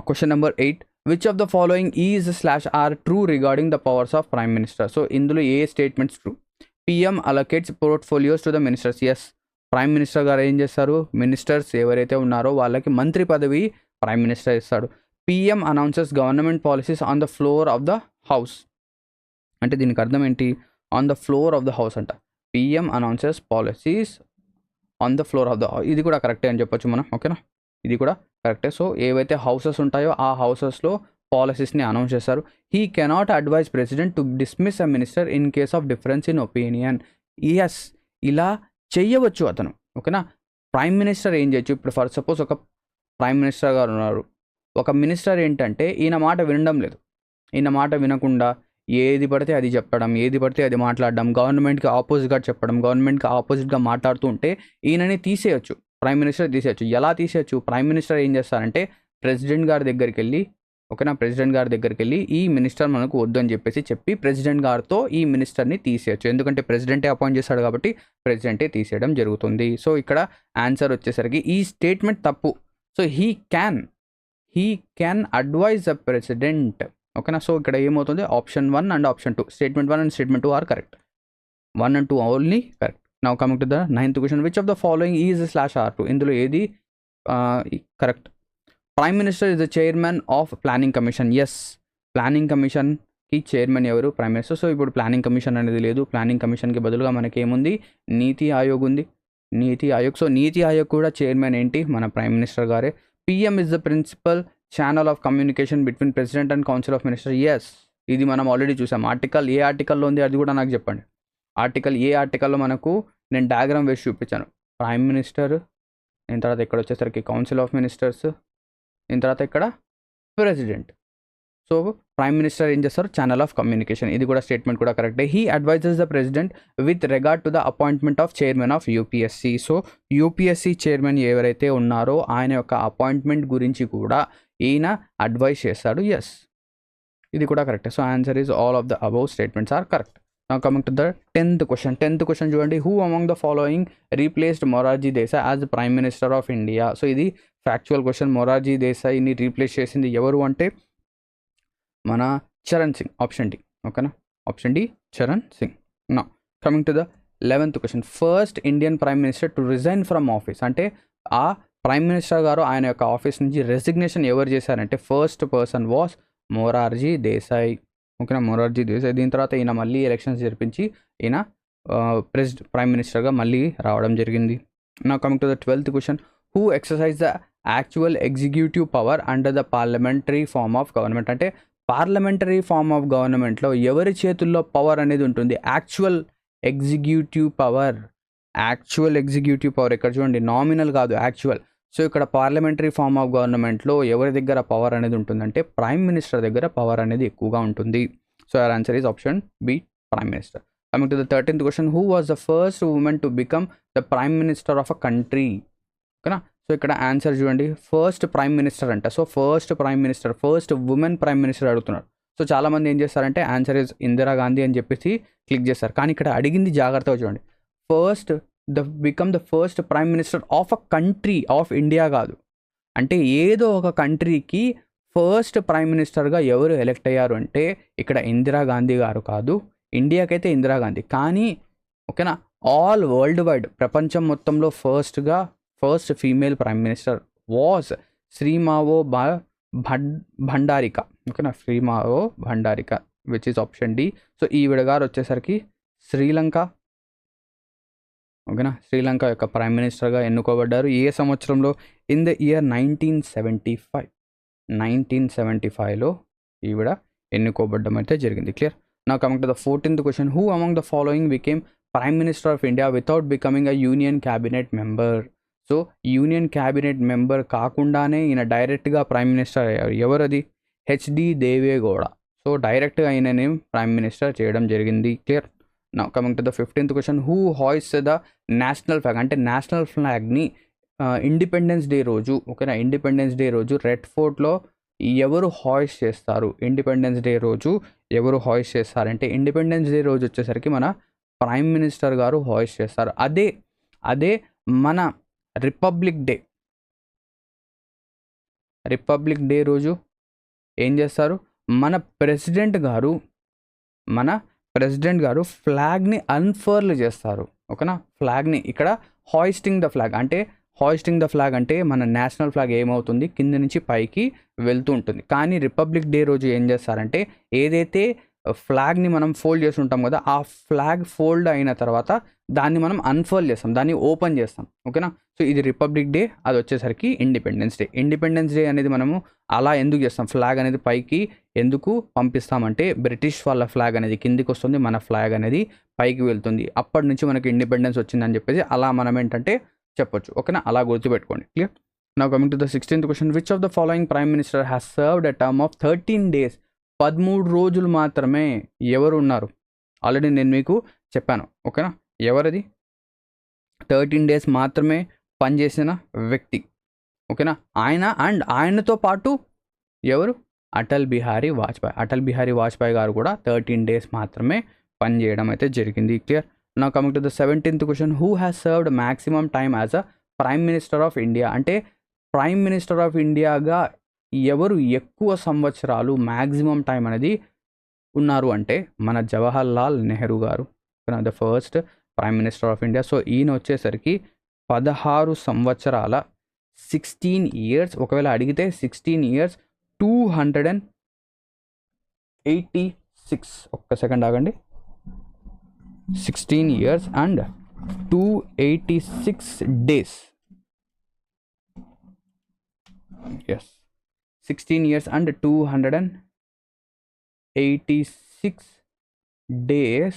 Speaker 1: question number 8, which of the following is are true regarding the powers of prime minister? So ఇందులో ఏ statements true? PM allocates portfolios to the ministers. Yes, prime minister గారు ఏం చేస్తారు, మినిస్టర్స్ ఎవరైతే ఉన్నారో వాళ్ళకి మంత్రి పదవి ప్రైమ్ మినిస్టర్ ఇస్తాడు. PM announces government policies on the floor of the house. అంటే దీనికి అర్థం ఏంటి? On the floor of the house అంట. PM announces policies on the floor of the house. ఇది కూడా కరెక్టే అని చెప్పొచ్చు మనం. ఓకేనా, ఇది కూడా కరెక్టే. సో ఏవైతే హౌసెస్ ఉంటాయో ఆ హౌసెస్లో పాలసీస్ని అనౌన్స్ చేస్తారు. He cannot advise president to dismiss a minister in case of difference in opinion. Yes, ఇలా చెయ్యవచ్చు అతను. ఓకేనా, ప్రైమ్ మినిస్టర్ ఏం చేయొచ్చు? ఇప్పుడు ఫర్ సపోజ్ ఒక ప్రైమ్ మినిస్టర్ గారు ఉన్నారు, ఒక మినిస్టర్ ఏంటంటే ఈయన మాట వినడం లేదు, ఈయన మాట వినకుండా ఏది పడితే అది చెప్పడం, ఏది పడితే అది మాట్లాడడం, గవర్నమెంట్కి ఆపోజిట్గా చెప్పడం, గవర్నమెంట్కి ఆపోజిట్గా మాట్లాడుతూ ఉంటే ఈయనని తీసేయచ్చు, ప్రైమ్ మినిస్టర్ తీసేయచ్చు. ఎలా తీసేయచ్చు? ప్రైమ్ మినిస్టర్ ఏం చేస్తారంటే ప్రెసిడెంట్ గారి దగ్గరికి వెళ్ళి, ఓకేనా, ప్రెసిడెంట్ గారి దగ్గరికి వెళ్ళి ఈ మినిస్టర్ మనకు వద్దు అని చెప్పి ప్రెసిడెంట్ గారితో ఈ మినిస్టర్ని తీసేయచ్చు. ఎందుకంటే ప్రెసిడెంటే అపాయింట్ చేస్తాడు కాబట్టి ప్రెసిడెంటే తీసేయడం జరుగుతుంది. సో ఇక్కడ ఆన్సర్ వచ్చేసరికి ఈ స్టేట్మెంట్ తప్పు. So he can advise the president. ఓకేనా, సో ఇక్కడ ఏమవుతుంది? Option 1 and option 2, statement 1 and statement 2 are correct. 1 and 2 only correct. Now coming to the 9th question, which of the following is are? ఇందులో ఏది correct? Prime minister is the chairman of planning commission. Yes, planning కమిషన్కి చైర్మన్ ఎవరు? Prime minister. సో ఇప్పుడు ప్లానింగ్ కమిషన్ అనేది లేదు, ప్లానింగ్ కమిషన్కి బదులుగా మనకి ఏముంది? నీతి ఆయోగ్ ఉంది, నీతి ఆయోగ్. సో నీతి ఆయోగ్ కూడా చైర్మన్ ఏంటి? మన ప్రైమ్ మినిస్టర్ గారే. PM is the principal channel of communication between president and council of minister. Yes, ఇది మనం ఆల్రెడీ చూసాం. ఆర్టికల్ ఏ ఆర్టికల్లో ఉంది అది కూడా నాకు చెప్పండి. ఆర్టికల్ ఏ ఆర్టికల్లో మనకు నేను డయాగ్రామ్ వేసి చూపించాను. ప్రైమ్ మినిస్టర్, దీని తర్వాత ఇక్కడ వచ్చేసరికి కౌన్సిల్ ఆఫ్ మినిస్టర్స్, దీని తర్వాత ఇక్కడ ప్రెసిడెంట్. సో ప్రైమ్ మినిస్టర్ ఏం చేస్తారు? Channel of communication. ఇది కూడా స్టేట్మెంట్ కూడా కరెక్టే. He advises the president with regard to the appointment of chairman of UPSC. So UPSC chairman ఎవరైతే ఉన్నారో ఆయన యొక్క అపాయింట్మెంట్ గురించి కూడా ఈయన అడ్వైస్ చేస్తాడు. ఎస్, ఇది కూడా కరెక్టే. So answer is all of the above statements are correct. Now coming to the 10th question. 10th question చూడండి, who among the following replaced Morarji Desai as the Prime Minister of India? So ఇది ఫ్యాక్చువల్ క్వశ్చన్. మొరార్జీ దేశాయిని రీప్లేస్ చేసింది ఎవరు అంటే మన చరణ్ సింగ్. Option D. ఓకేనా, option D Charan Singh. Now coming to the 11th question, first Indian prime minister to resign from office. అంటే ఆ ప్రైమ్ మినిస్టర్ గారు ఆయన యొక్క ఆఫీస్ నుంచి రెసిగ్నేషన్ ఎవరు చేశారంటే first person was Morarji Desai. ఓకేనా, మొరార్జీ దేశాయ్. దీని తర్వాత ఈయన మళ్ళీ ఎలక్షన్స్ జరిపించి ఈయన ప్రైమ్ మినిస్టర్గా మళ్ళీ రావడం జరిగింది. Now coming to the 12th question, who exercise the actual executive power under the parliamentary form of government? అంటే పార్లమెంటరీ ఫార్మ్ ఆఫ్ గవర్నమెంట్లో ఎవరి చేతుల్లో పవర్ అనేది ఉంటుంది? Actual executive power. Actual executive power ఇక్కడ చూడండి, నామినల్ కాదు, యాక్చువల్. సో ఇక్కడ పార్లమెంటరీ ఫార్మ్ ఆఫ్ గవర్నమెంట్లో ఎవరి దగ్గర పవర్ అనేది ఉంటుందంటే ప్రైమ్ మినిస్టర్ దగ్గర పవర్ అనేది ఎక్కువగా ఉంటుంది. So our answer is option B, prime minister. Coming to the 13th question, who was the first women to become the prime minister of a country? ఓకేనా, సో ఇక్కడ ఆన్సర్ చూడండి, ఫస్ట్ ప్రైమ్ మినిస్టర్ అంట. So first prime minister, first women prime minister అడుగుతున్నారు. సో చాలామంది ఏం చేస్తారంటే ఆన్సర్ ఇస్ ఇందిరాగాంధీ అని చెప్పేసి క్లిక్ చేస్తారు. కానీ ఇక్కడ అడిగింది జాగ్రత్తగా చూడండి, first become the first prime minister of a country, of India కాదు. అంటే ఏదో ఒక కంట్రీకి ఫస్ట్ ప్రైమ్ మినిస్టర్గా ఎవరు ఎలెక్ట్ అయ్యారు అంటే ఇక్కడ ఇందిరాగాంధీ గారు కాదు, ఇండియాకైతే ఇందిరాగాంధీ. కానీ ఓకేనా, ఆల్ వరల్డ్ వైడ్ ప్రపంచం మొత్తంలో first female prime minister was Sirimavo Bandaranaike, ఓకేనా, Sirimavo Bandaranaike, which is option D. సో ఈవిడ గారు వచ్చేసరికి శ్రీలంక, ఓకేనా, శ్రీలంక యొక్క ప్రైమ్ మినిస్టర్గా ఎన్నుకోబడ్డారు. ఏ సంవత్సరంలో? In the year 1975. 1975లో ఈవిడ ఎన్నుకోబడ్డం అయితే జరిగింది. Clear. Now coming to the 14th question, who among the following became prime minister of India without becoming a union cabinet member? So union cabinet member కాకుండానే ఈయన డైరెక్ట్గా ప్రైమ్ మినిస్టర్ అయ్యారు. ఎవరది? హెచ్డి దేవేగౌడ. సో డైరెక్ట్గా ఆయననే ప్రైమ్ మినిస్టర్ చేయడం జరిగింది. Clear. Now coming to the 15th question, who hoist the national flag? అంటే నేషనల్ ఫ్లాగ్ని ఇండిపెండెన్స్ డే రోజు, ఓకేనా, ఇండిపెండెన్స్ డే రోజు రెడ్ ఫోర్ట్లో ఎవరు హాయిస్ట్ చేస్తారు? ఇండిపెండెన్స్ డే రోజు ఎవరు హాయిస్ట్ చేస్తారంటే ఇండిపెండెన్స్ డే రోజు వచ్చేసరికి మన ప్రైమ్ మినిస్టర్ గారు హాయిస్ట్ చేస్తారు. అదే మన రిపబ్లిక్ డే రోజు ఏం చేస్తారు? మన ప్రెసిడెంట్ గారు ఫ్లాగ్ని అన్ఫర్ల్ చేస్తారు, ఓకేనా. ఫ్లాగ్ని ఇక్కడ హాయిస్టింగ్ ద ఫ్లాగ్ అంటే మన నేషనల్ ఫ్లాగ్ ఏమవుతుంది? కింద నుంచి పైకి వెళ్తూ ఉంటుంది. కానీ రిపబ్లిక్ డే రోజు ఏం చేస్తారంటే ఏదైతే ఫ్లాగ్ని మనం ఫోల్డ్ చేసి ఉంటాం కదా, ఆ ఫ్లాగ్ ఫోల్డ్ అయిన తర్వాత దాన్ని మనం అన్ఫర్ల్ చేస్తాం, దాన్ని ఓపెన్ చేస్తాం, ఓకేనా. సో ఇది రిపబ్లిక్ డే, అది వచ్చేసరికి ఇండిపెండెన్స్ డే అనేది మనము అలా ఎందుకు చేస్తాం? ఫ్లాగ్ అనేది పైకి ఎందుకు పంపిస్తామంటే బ్రిటిష్ వాళ్ళ ఫ్లాగ్ అనేది కిందికి వస్తుంది, మన ఫ్లాగ్ అనేది పైకి వెళ్తుంది. అప్పటి నుంచి మనకి ఇండిపెండెన్స్ వచ్చిందని చెప్పేసి అలా మనం ఏంటంటే చెప్పొచ్చు, ఓకేనా. అలా గుర్తుపెట్టుకోండి. Clear. Now coming to the 16th question, which of the following prime minister has served a term of 13 days? 13 రోజులు మాత్రమే ఎవరు ఉన్నారు? ఆల్రెడీ నేను మీకు చెప్పాను, ఓకేనా. ఎవరది? 13 days మాత్రమే పనిచేసిన వ్యక్తి, ఓకేనా. ఆయనతో పాటు ఎవరు? అటల్ బిహారీ వాజ్పేయి గారు కూడా 13 days మాత్రమే పనిచేయడం అయితే జరిగింది. Clear. Now coming to the 17th question, who has served maximum time as a prime minister of India? అంటే ప్రైమ్ మినిస్టర్ ఆఫ్ ఇండియాగా ఎవరు ఎక్కువ సంవత్సరాలు మ్యాక్సిమం టైం అనేది ఉన్నారు అంటే మన జవహర్ లాల్ నెహ్రూ గారు, the first prime minister of India. So ఈయన వచ్చేసరికి 16 సంవత్సరాల 16 years, ఒకవేళ అడిగితే 16 years 286, ఒక్క సెకండ్ ఆగండి, 16 years and 286 days. Yes, 16 years and 286 days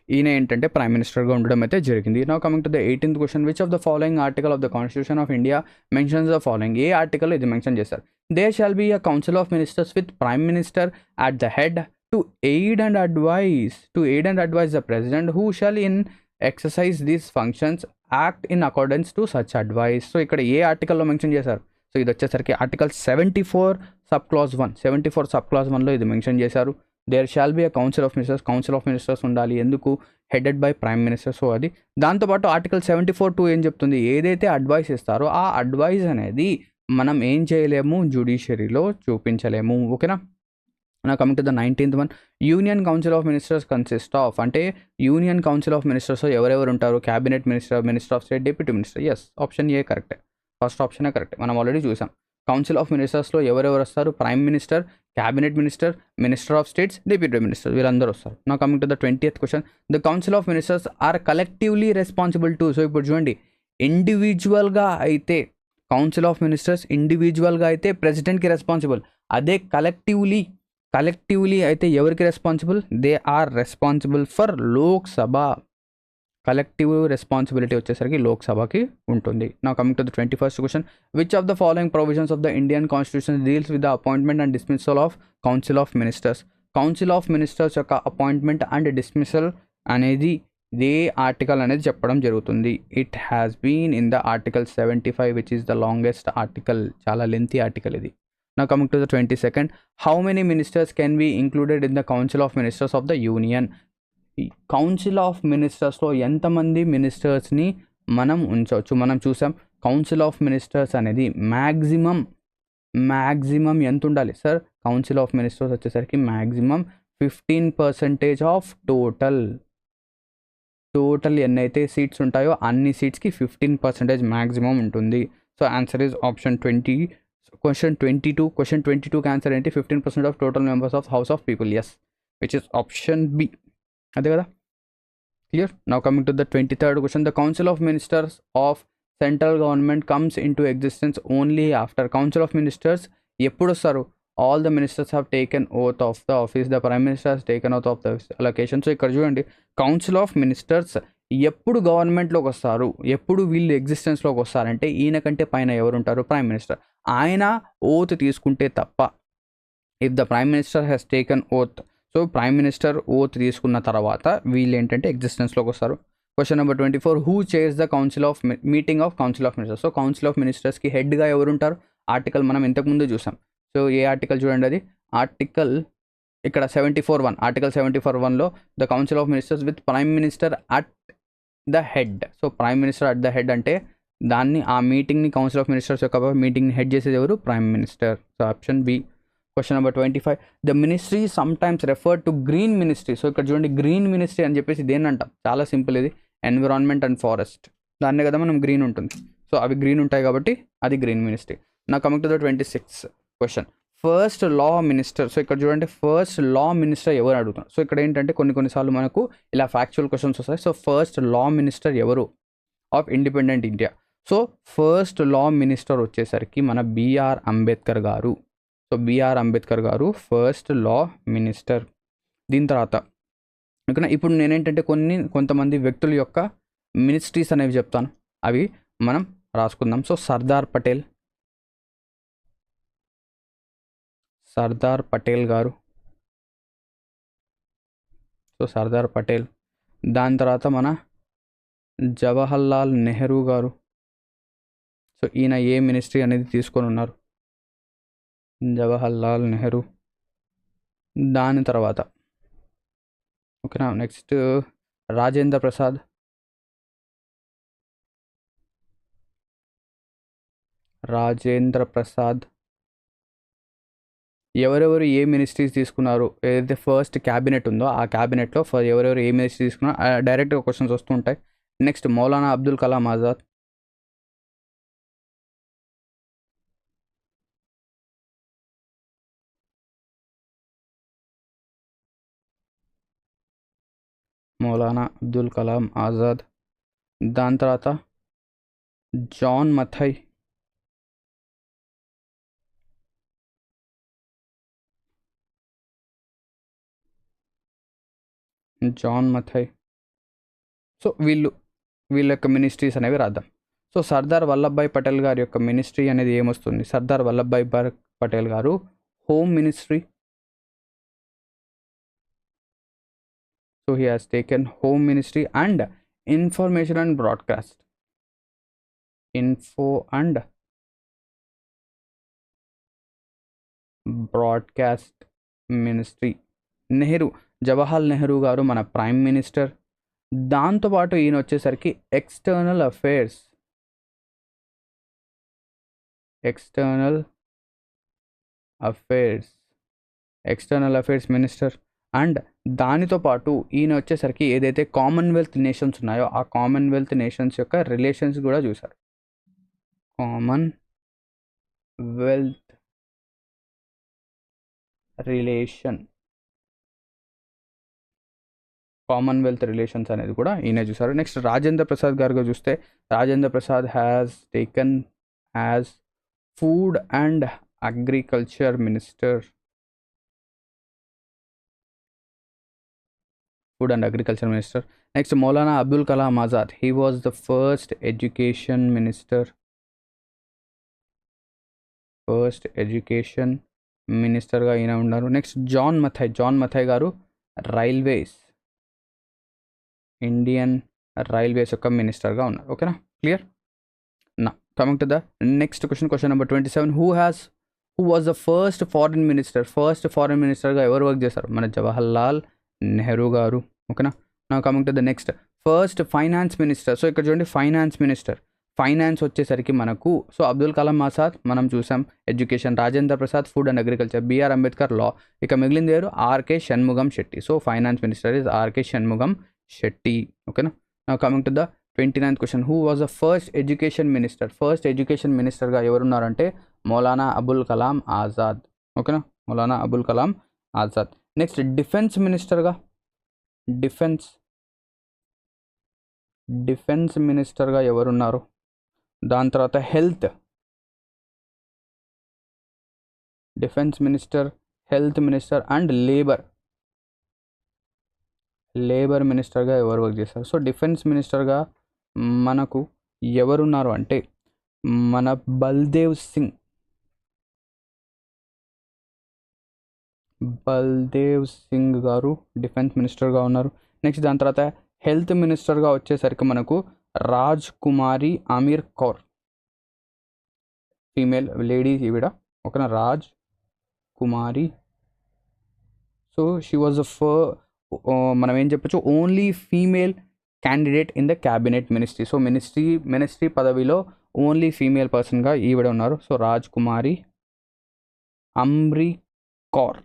Speaker 1: ఈయన ఏంటంటే ప్రైమ్ మినిస్టర్గా ఉండడం అయితే జరిగింది. Now coming to the 18th question, which of the following article of the constitution of India mentions the following? ఏ ఆర్టికల్ ఇది మెన్షన్ చేశారు? There shall be a council of ministers with prime minister at the head to aid and advise the president who shall in exercise these functions act in accordance to such advice. So ఇక్కడ ఏ ఆర్టికల్లో మెన్షన్ చేశారు? సో ఇది వచ్చేసరికి ఆర్టికల్ 74 సబ్ క్లాజ్ 1లో ఇది మెన్షన్ చేశారు. There shall be a council of ministers ఉండాలి. ఎందుకు? Headed by prime minister. So అది. దాంతోపాటు ఆర్టికల్ 74(2) ఏం చెప్తుంది? ఏదైతే అడ్వైస్ ఇస్తారో ఆ అడ్వైస్ అనేది మనం ఏం చేయలేము, జ్యుడిషియరీలో చూపించలేము, ఓకేనా. Now coming to the 19th one, union council of ministers consist of? అంటే యూనియన్ కౌన్సిల్ ఆఫ్ మినిస్టర్స్ ఎవరెవరు ఉంటారు? Cabinet minister of state, deputy minister. Yes, option A కరెక్టే, ఫస్ట్ ఆప్షనే కరెక్ట్. మనం ఆల్రెడీ చూసాం. కౌన్సిల్ ఆఫ్ మినిస్టర్స్లో ఎవరెవరు వస్తారు? Prime minister, cabinet minister, minister of states, deputy minister, వీళ్ళందరూ వస్తారు. Now coming to the 20th question, the council of ministers are collectively responsible to? So ఇప్పుడు చూడండి, ఇండివిజువల్గా అయితే కౌన్సిల్ ఆఫ్ మినిస్టర్స్ ఇండివిజువల్గా అయితే ప్రెసిడెంట్కి రెస్పాన్సిబుల్. అదే కలెక్టివ్లీ అయితే ఎవరికి responsible? They are responsible for Lok Sabha. Collective responsibility వచ్చేసరికి లోక్సభకి ఉంటుంది. నా coming to the 21st question, which of the following provisions of the Indian constitution deals with the appointment and dismissal of council of ministers? Council of ministers యొక్క అపాయింట్మెంట్ అండ్ డిస్మిసల్ అనేది ఏ ఆర్టికల్ అనేది చెప్పడం జరుగుతుంది? It has been in the article 75 which is the longest article, చాలా లెంతీ ఆర్టికల్ ఇది. Now coming to the 22nd, how many ministers can be included in the Council of Ministers of the Union? Council of మినిస్టర్స్లో ఎంతమంది మినిస్టర్స్ని మనం ఉంచవచ్చు? మనం చూసాం కౌన్సిల్ ఆఫ్ మినిస్టర్స్ అనేది మ్యాక్సిమం ఎంత ఉండాలి సార్? కౌన్సిల్ ఆఫ్ మినిస్టర్స్ వచ్చేసరికి మ్యాక్సిమం 15% ఆఫ్ టోటల్ ఎన్నైతే సీట్స్ ఉంటాయో అన్ని సీట్స్కి 15% మ్యాక్సిమం ఉంటుంది. So answer is option question 22. Question 22కి ఆన్సర్ ఏంటి? 15% of total members of house of people. Yes, which is option B. అదే కదా, clear. Now coming to the 23rd question. The council of ministers of central government comes in to existence only after. Council of ministers ఎప్పుడు వస్తారు? All the ministers have taken oath of the office. The prime minister has taken oath of the allocation. So ఇక్కడ చూడండి, కౌన్సిల్ ఆఫ్ మినిస్టర్స్ ఎప్పుడు గవర్నమెంట్లోకి వస్తారు, ఎప్పుడు వీళ్ళు ఎగ్జిస్టెన్స్లోకి వస్తారంటే ఈయన కంటే పైన ఎవరు ఉంటారు? Prime minister. ఆయన ఓత్ తీసుకుంటే తప్ప, if the prime minister has taken oath, so prime minister oath తీసుకున్న తర్వాత వీళ్ళు ఏంటంటే ఎగ్జిస్టెన్స్లోకి వస్తారు. Question number 24. Who chairs the council of meeting of council of ministers. So council of మినిస్టర్స్కి హెడ్గా ఎవరు ఉంటారు? ఆర్టికల్ మనం ఇంతకుముందు చూసాం. సో ఏ ఆర్టికల్ చూడండి, అది ఆర్టికల్ ఇక్కడ 74(1). ఆర్టికల్ 74(1)లో the council of ministers with prime minister at the head. So prime minister at the head అంటే దాన్ని, ఆ మీటింగ్ని, కౌన్సిల్ ఆఫ్ మినిస్టర్స్ యొక్క మీటింగ్ని హెడ్ చేసేది ఎవరు? Prime minister. So option B. Question number 25. The ministry sometimes refer to green ministry. So ఇక్కడ చూడండి, గ్రీన్ మినిస్ట్రీ అని చెప్పేసి దేన్ని అంటాం? చాలా సింపుల్, ఇది ఎన్విరాన్మెంట్ అండ్ ఫారెస్ట్. దాన్నే కదా మనం గ్రీన్ ఉంటుంది. సో అవి గ్రీన్ ఉంటాయి కాబట్టి అది గ్రీన్ మినిస్ట్రీ. నా coming to the 26th question. First law minister. So ఇక్కడ చూడండి, ఫస్ట్ లా మినిస్టర్ ఎవరు అడుగుతాం. సో ఇక్కడ ఏంటంటే కొన్నిసార్లు మనకు ఇలా ఫ్యాక్చువల్ క్వశ్చన్స్ వస్తాయి. సో ఫస్ట్ లా మినిస్టర్ ఎవరు of independent India? So first law minister వచ్చేసరికి మన బిఆర్ అంబేద్కర్ గారు. సో బిఆర్ అంబేద్కర్ గారు ఫస్ట్ లా మినిస్టర్. దీని తర్వాత ఓకేనా, ఇప్పుడు నేనేంటంటే కొంతమంది వ్యక్తుల యొక్క మినిస్ట్రీస్ అనేవి చెప్తాను, అవి మనం రాసుకుందాం. సో సర్దార్ పటేల్ గారు. సో సర్దార్ పటేల్. దాని తర్వాత మన జవహర్లాల్ నెహ్రూ గారు. సో ఈయన ఏ మినిస్ట్రీ అనేది తీసుకొని ఉన్నారు? జవహర్లాల్ నెహ్రూ. దాని తర్వాత ఓకేనా, నెక్స్ట్ రాజేంద్ర ప్రసాద్. ఎవరెవరు ఏ మినిస్ట్రీస్ తీసుకున్నారు? ఏదైతే ఫస్ట్ క్యాబినెట్ ఉందో ఆ క్యాబినెట్లో ఎవరెవరు ఏ మినిస్ట్రీ తీసుకున్నారో డైరెక్ట్గా క్వశ్చన్స్ వస్తూ ఉంటాయి. నెక్స్ట్ మౌలానా అబ్దుల్ కలాం ఆజాద్. దాని తర్వాత జాన్ మథై. సో వీళ్ళ యొక్క మినిస్ట్రీస్ అనేవి రాద్దాం. సో సర్దార్ వల్లభాయ్ పటేల్ గారి యొక్క మినిస్ట్రీ అనేది ఏమొస్తుంది? సర్దార్ వల్లభాయ్ పటేల్ గారు home ministry. So he has taken home ministry and information and broadcast. Info and broadcast ministry. Jawaharlal Nehru గారు మన ప్రైమ్ మినిస్టర్. దాంతోపాటు ఈయన వచ్చేసరికి ఎక్స్టర్నల్ అఫైర్స్ మినిస్టర్. అండ్ దానితో పాటు ఈయన వచ్చేసరికి ఏదైతే కామన్వెల్త్ నేషన్స్ ఉన్నాయో ఆ కామన్వెల్త్ నేషన్స్ యొక్క రిలేషన్స్ కూడా చూశారు. కామన్వెల్త్ రిలేషన్స్ అనేది కూడా ఈయన చూసారు. నెక్స్ట్ రాజేంద్ర ప్రసాద్ గారుగా చూస్తే Rajendra Prasad has taken as food and agriculture minister. Next Maulana Abdul Kalam Azad. He was the first education మినిస్టర్గా ఈయన ఉన్నారు. నెక్స్ట్ జాన్ మథై గారు ఇండియన్ రైల్వేస్ యొక్క మినిస్టర్గా ఉన్నారు. ఓకేనా, clear. Now coming to the next question number 27. Who was the first foreign మినిస్టర్గా ఎవరు వర్క్ చేశారు? మన జవహర్లాల్ నెహ్రూ గారు. ఓకేనా, now coming to the next first finance minister. So ఇక్కడ చూడండి, ఫైనాన్స్ వచ్చేసరికి మనకు సో అబ్దుల్ కలాం ఆజాద్ మనం చూసాం, education. Rajendra Prasad food and agriculture. BR Ambedkar law. ఇక మిగిలింది ఎవరు? RK Shanmugam Shetty. So finance minister is RK Shanmugam Shetty. ఓకేనా, now coming to the 29th question, who was the first education minister? First education మినిస్టర్గా ఎవరున్నారంటే మౌలానా అబుల్ కలాం ఆజాద్. ఓకేనా, మౌలానా అబుల్ కలాం ఆజాద్. నెక్స్ట్ డిఫెన్స్ మినిస్టర్గా, డిఫెన్స్ మినిస్టర్గా ఎవరున్నారు? దాని తర్వాత health, defence minister, health minister and labour మినిస్టర్గా ఎవరు వర్క్ చేస్తారు? సో డిఫెన్స్ మినిస్టర్గా మనకు ఎవరున్నారు అంటే మన బల్దేవ్ సింగ్ గారు డిఫెన్స్ మినిస్టర్గా ఉన్నారు. నెక్స్ట్ దాని తర్వాత హెల్త్ మినిస్టర్గా వచ్చేసరికి మనకు రాజ్ కుమారి అమీర్ కౌర్, ఫీమేల్ లేడీ ఈవిడ. ఓకేనా, రాజ్ కుమారి. సో షీ వాజ్ మనం ఏం చెప్పచ్చు, only female candidate in the cabinet ministry. So ministry పదవిలో ఓన్లీ ఫీమేల్ పర్సన్గా ఈవిడ ఉన్నారు. సో రాజ్ కుమారి అమ్రీ కౌర్.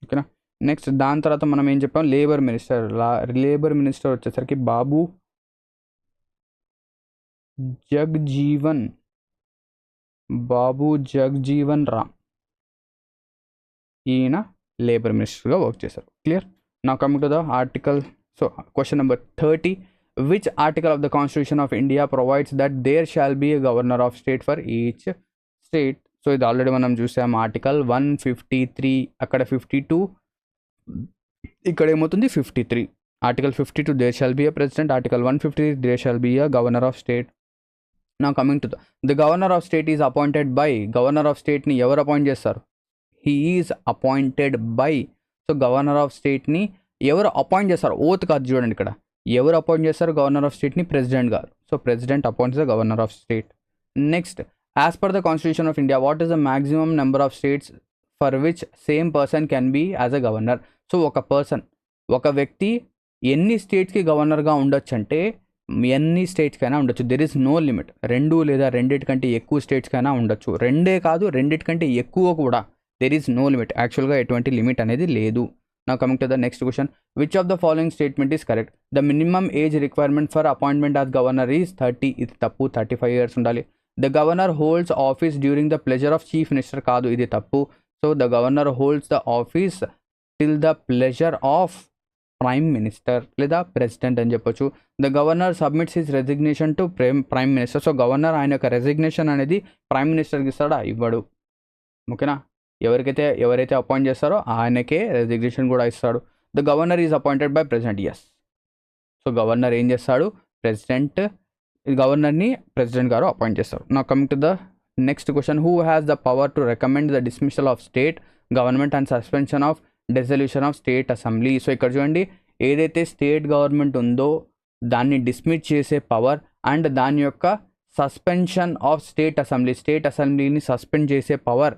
Speaker 1: ఓకేనా, నెక్స్ట్ దాని తర్వాత మనం ఏం చెప్పాం, లేబర్ మినిస్టర్ వచ్చేసరికి బాబు జగ్జీవన్ రామ్, ఈయన లేబర్ మినిస్టర్గా వర్క్ చేశారు. Clear? Now coming to the article. So question number 30, which article of the constitution of India provides that there shall be a governor of state for each state? So ఇది ఆల్రెడీ మనం చూసాం, ఆర్టికల్ 153, అక్కడ 52, ఇక్కడ ఏమవుతుంది 53. Article 52 there shall be a president, article 153 there shall be a governor of state. Now coming to the governor of state is appointed by, governor of స్టేట్ని ఎవరు అపాయింట్ చేస్తారు? He is appointed by. So governor of స్టేట్ని ఎవరు అపాయింట్ చేస్తారు? ఓత్ కాదు, చూడండి ఇక్కడ ఎవరు అపాయింట్ చేస్తారు గవర్నర్ ఆఫ్ స్టేట్ని? ప్రెసిడెంట్ గారు. So president appoints the governor of state. Next, as per the constitution of India what is the maximum number of states for which same person can be as a governor? So ఒక వ్యక్తి ఎన్ని స్టేట్స్కి గవర్నర్గా ఉండొచ్చు అంటే ఎన్ని స్టేట్స్కైనా ఉండొచ్చు. There is no limit. 2 లేదా 2 కంటే ఎక్కువ స్టేట్స్కైనా ఉండొచ్చు. 2 కాదు, 2 కంటే ఎక్కువ కూడా. There is no limit. యాక్చువల్గా ఎటువంటి లిమిట్ అనేది లేదు. Now coming to the next question, which of the following statement is correct? The minimum age requirement for appointment as governor is 30. ఇది తప్పు, 35 years ఉండాలి. The governor holds office during the pleasure of chief minister, కాదు, ఇది తప్పు. So the governor holds the office till the pleasure of prime minister లేదా ప్రెసిడెంట్ అని చెప్పొచ్చు. The governor submits his resignation to prime minister. So governor ఆయన యొక్క రెసిగ్నేషన్ అనేది ప్రైమ్ మినిస్టర్కి ఇస్తాడా? ఇవ్వడు. ఓకేనా, ఎవరైతే అపాయింట్ చేస్తారో ఆయనకే రెసిగ్నేషన్ కూడా ఇస్తాడు. The governor is appointed by president. Yes. So governor ఏం చేస్తాడు? గవర్నర్ని ప్రెసిడెంట్ గారు అపాయింట్ చేస్తారు. Now coming to the next question, who has the power to recommend the dismissal of state government and suspension of dissolution of state assembly? So ఇక్కడ చూడండి, ఏదైతే స్టేట్ గవర్నమెంట్ ఉందో దాన్ని డిస్మిస్ చేసే పవర్ అండ్ దాని యొక్క సస్పెన్షన్ ఆఫ్ స్టేట్ అసెంబ్లీని సస్పెండ్ చేసే పవర్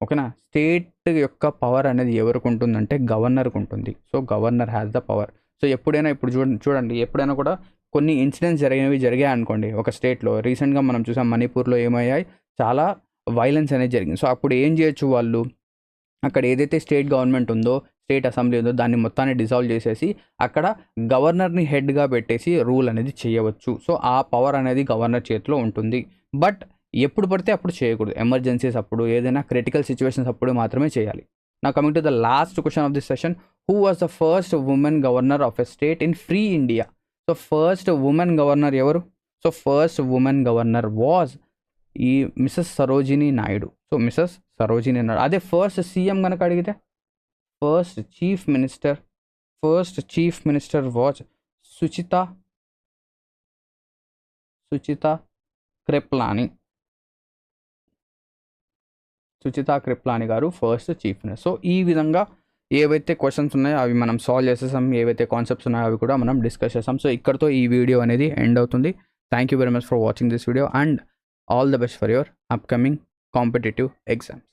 Speaker 1: ఓకేనా, స్టేట్ యొక్క పవర్ అనేది ఎవరికి ఉంటుందంటే గవర్నర్కి ఉంటుంది. So governor has the power. So ఎప్పుడైనా ఇప్పుడు చూడండి ఎప్పుడైనా కూడా కొన్ని ఇన్సిడెంట్స్ జరిగాయి అనుకోండి ఒక స్టేట్లో. రీసెంట్గా మనం చూసాం మణిపూర్లో ఏమయ్యాయి, చాలా వైలెన్స్ అనేది జరిగింది. సో అప్పుడు ఏం చేయొచ్చు వాళ్ళు, అక్కడ ఏదైతే స్టేట్ గవర్నమెంట్ ఉందో స్టేట్ అసెంబ్లీ ఉందో దాన్ని మొత్తాన్ని డిజాల్వ్ చేసేసి అక్కడ గవర్నర్ని హెడ్గా పెట్టేసి రూల్ అనేది చేయవచ్చు. సో ఆ పవర్ అనేది గవర్నర్ చేతిలో ఉంటుంది. బట్ ఎప్పుడు పడితే అప్పుడు చేయకూడదు. ఎమర్జెన్సీస్ అప్పుడు, ఏదైనా క్రిటికల్ సిచ్యువేషన్స్ అప్పుడు మాత్రమే చేయాలి. Now coming to the last question of this session, who was the first women governor of a state in free India? So first women governor ఎవరు? So first women governor was Mrs Sarojini Naidu. So Mrs Sarojini Naidu. అదే ఫస్ట్ సీఎం కనుక అడిగితే first chief minister was Sucheta Kripalani గారు ఫస్ట్ చీఫ్ మినిస్టర్. సో ఈ విధంగా ఏవైతే క్వశ్చన్స్ ఉన్నాయో అవి మనం సాల్వ్ చేసేసాం, ఏవైతే కాన్సెప్ట్స్ ఉన్నాయో అవి కూడా మనం డిస్కస్ చేసాం. సో ఇక్కడతో ఈ వీడియో అనేది ఎండ్ అవుతుంది. Thank you very much for watching this video and all the best for your upcoming competitive exams.